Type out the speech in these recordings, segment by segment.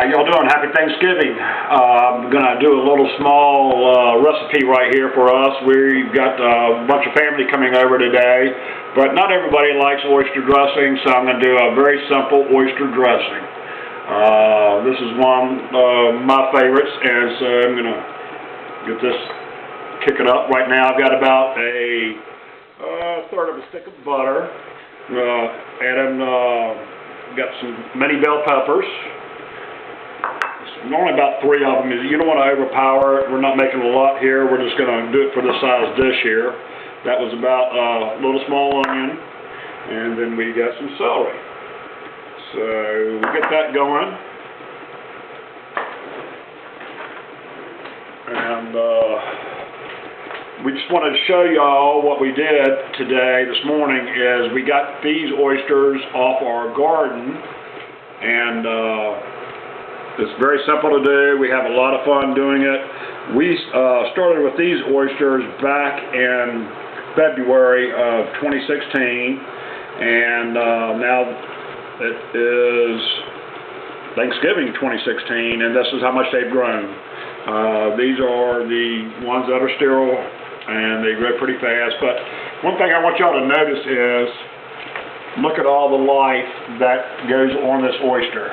How y'all doing? Happy Thanksgiving. I'm going to do a little small recipe right here for us. We've got a bunch of family coming over today, but not everybody likes oyster dressing, so I'm going to do a very simple oyster dressing. This is one of my favorites, and so I'm going to get this, kick it up. Right now I've got about a third of a stick of butter. Got some mini bell peppers. Only about 3 of them. You don't want to overpower it. We're not making a lot here. We're just going to do it for this size dish here. That was about a little small onion, and then we got some celery. So we get that going, and we just wanted to show y'all what we did today, this morning, is we got these oysters off our garden, and it's very simple to do. We have a lot of fun doing it. We started with these oysters back in February of 2016, and now it is Thanksgiving 2016, and this is how much they've grown. These are the ones that are sterile, and they grow pretty fast. But one thing I want y'all to notice is, look at all the life that goes on this oyster.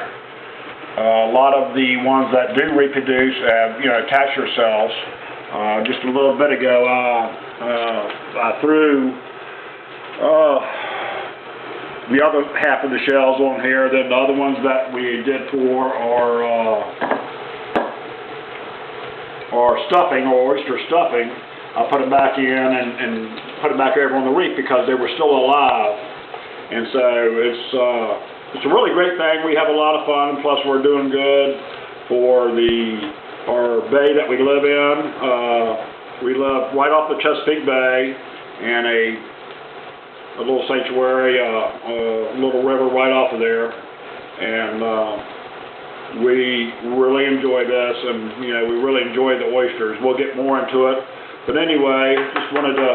A lot of the ones that do reproduce have, attach themselves. Just a little bit ago, I threw the other half of the shells on here. Then the other ones that we did for are stuffing, or oyster stuffing. I put them back in and put them back over on the reef because they were still alive. And so it's a really great thing. We have a lot of fun, plus we're doing good for our bay that we live in. We live right off the Chesapeake Bay, and a little sanctuary, a little river right off of there, and we really enjoy this, and we really enjoy the oysters. We'll get more into it, but anyway, just wanted to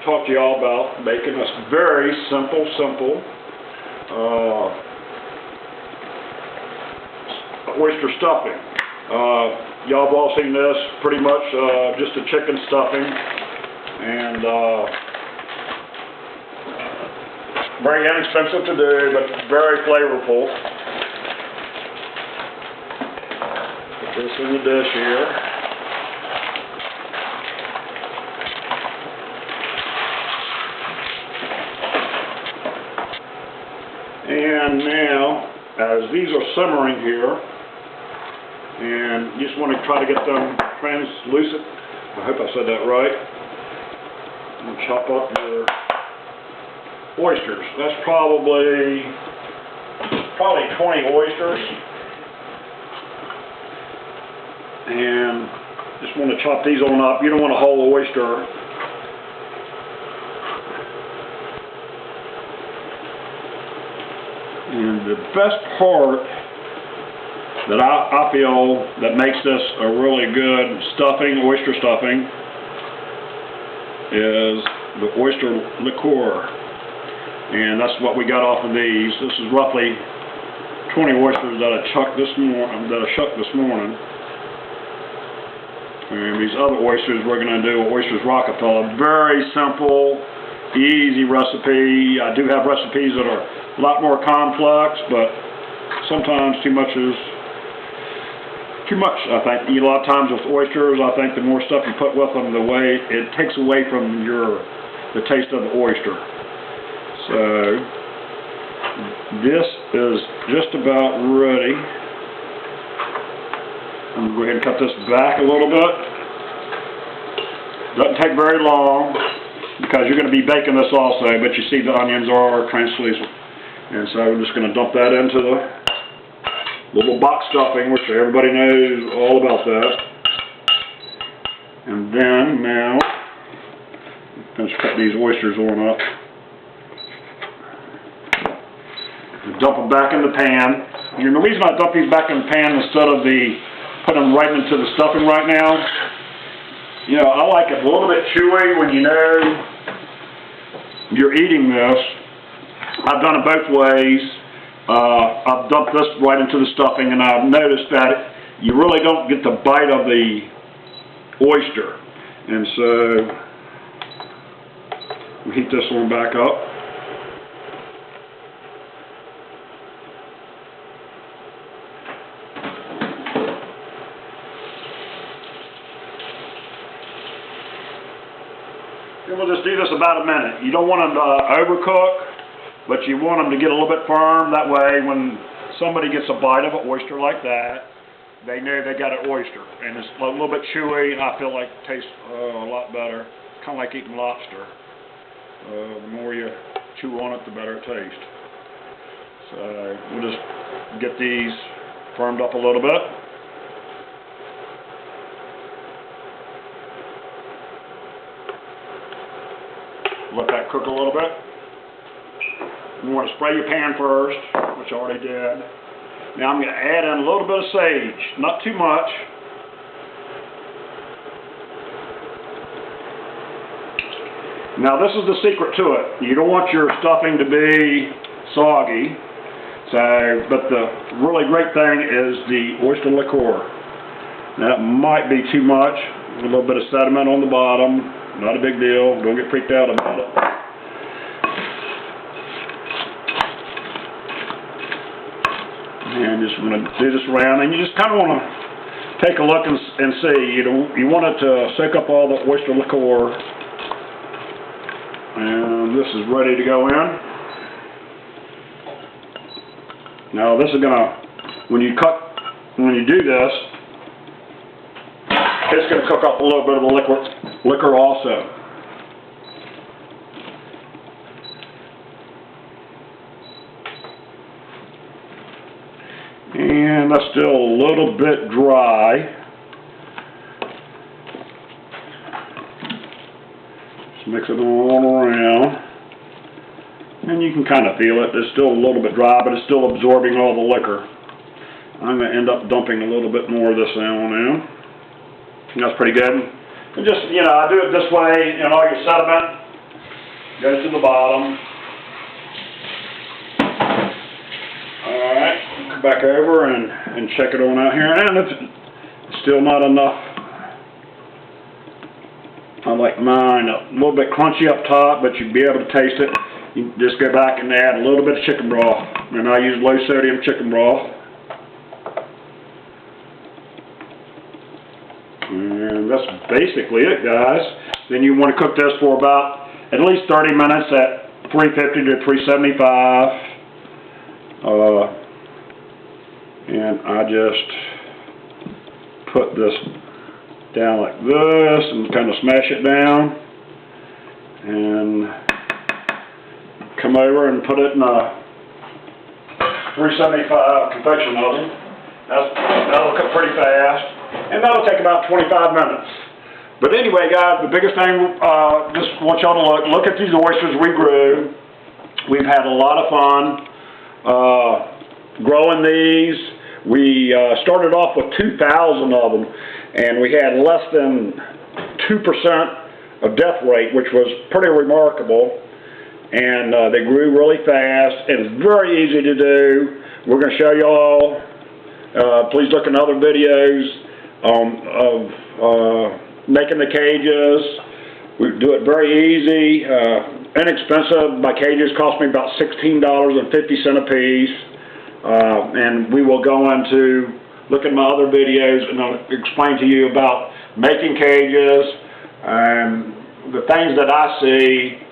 talk to y'all about making this very simple oyster stuffing. Y'all have all seen this, pretty much just a chicken stuffing, and very inexpensive to do, but very flavorful. Put this in the dish here. And now, as these are simmering here, and you just want to try to get them translucent, I hope I said that right, and chop up your oysters. That's probably 20 oysters, and just want to chop these on up. You don't want a whole oyster. And the best part that I feel that makes this a really good stuffing, oyster stuffing, is the oyster liqueur. And that's what we got off of these. This is roughly 20 oysters that I shucked this morning. And these other oysters we're going to do oysters Rockefeller. Very simple, easy recipe. I do have recipes that are a lot more complex, but sometimes too much is too much. I think a lot of times with oysters, I think the more stuff you put with them, the way it takes away from the taste of the oyster. So this is just about ready. I'm going to go ahead and cut this back a little bit. Doesn't take very long, because you're going to be baking this also, but you see the onions are translucent. And so I'm just going to dump that into the little box stuffing, which everybody knows all about that. And then now, let's cut these oysters on up. And dump them back in the pan. And the reason I dump these back in the pan instead of putting them right into the stuffing right now, I like it a little bit chewy when you know you're eating this. I've done it both ways, I've dumped this right into the stuffing, and I've noticed that you really don't get the bite of the oyster. And so we heat this one back up. And we'll just do this about a minute. You don't want them to overcook, but you want them to get a little bit firm. That way, when somebody gets a bite of an oyster like that, they know they got an oyster. And it's a little bit chewy, and I feel like it tastes a lot better. Kind of like eating lobster. The more you chew on it, the better it tastes. So we'll just get these firmed up a little bit. Let that cook a little bit. You want to spray your pan first, which I already did. Now I'm going to add in a little bit of sage, not too much. Now this is the secret to it. You don't want your stuffing to be soggy. But the really great thing is the oyster liqueur. That might be too much. A little bit of sediment on the bottom. Not a big deal. Don't get freaked out about it. And just want to do this around, and you just kind of want to take a look and see. You want it to soak up all the oyster liqueur. And this is ready to go in. Now this is gonna, when you do this, it's gonna cook up a little bit of the liquor also. And that's still a little bit dry. Just mix it all around. And you can kind of feel it. It's still a little bit dry, but it's still absorbing all the liquor. I'm going to end up dumping a little bit more of this on now. That's pretty good. And just, I do it this way, all your sediment goes to the bottom. Alright, come back over and check it on out here. And it's still not enough. I like mine a little bit crunchy up top, but you'll be able to taste it. You just go back and add a little bit of chicken broth. And I use low sodium chicken broth. And that's basically it, guys. Then you want to cook this for about at least 30 minutes at 350 to 375. And I just put this down like this and kind of smash it down. And come over and put it in a 375 convection oven. That'll cook pretty fast, and that'll take about 25 minutes. But anyway, guys, the biggest thing, just want y'all to look at these oysters we grew. We've had a lot of fun growing these. We started off with 2,000 of them, and we had less than 2% of death rate, which was pretty remarkable. And they grew really fast. It's very easy to do. We're going to show you all. Please look in other videos of making the cages. We do it very easy, inexpensive. My cages cost me about $16.50 a piece. And we will go into, look at my other videos, and I'll explain to you about making cages and the things that I see.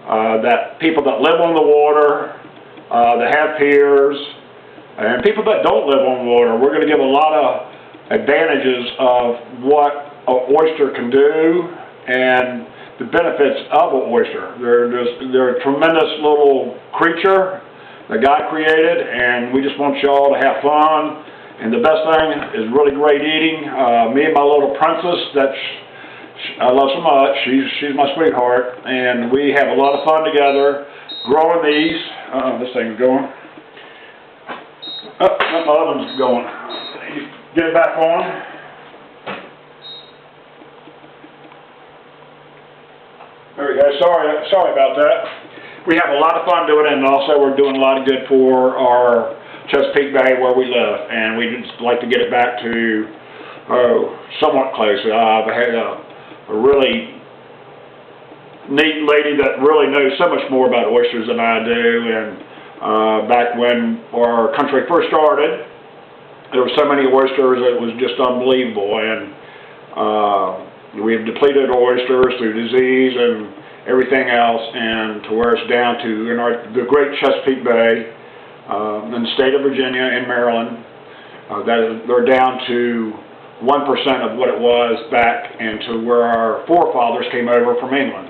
That people that live on the water, that have piers, and people that don't live on water, we're going to give a lot of advantages of what an oyster can do and the benefits of an oyster. They're a tremendous little creature that God created, and we just want y'all to have fun. And the best thing is really great eating. Me and my little princess that I love so much. She's my sweetheart, and we have a lot of fun together growing these. This thing's going. Oh, my oven's going. Get it back on. There we go. Sorry about that. we have a lot of fun doing it, and also we're doing a lot of good for our Chesapeake Bay where we live, and we just like to get it back to somewhat close. I had a really neat lady that really knows so much more about oysters than I do, and back when our country first started, there were so many oysters it was just unbelievable, and we've depleted oysters through disease and everything else, and to where it's down to in the great Chesapeake Bay, in the state of Virginia and Maryland, they're down to 1% of what it was back, and to where our forefathers came over from England.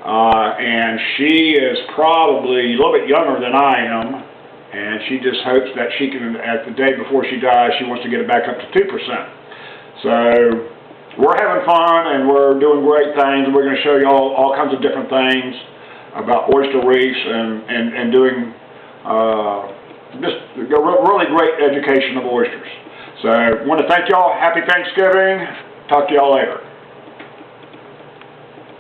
And she is probably a little bit younger than I am, and she just hopes that she can, at the day before she dies, she wants to get it back up to 2%. So we're having fun, and we're doing great things. We're going to show you all kinds of different things about oyster reefs and doing just a really great education of oysters. So I want to thank y'all. Happy Thanksgiving. Talk to y'all later.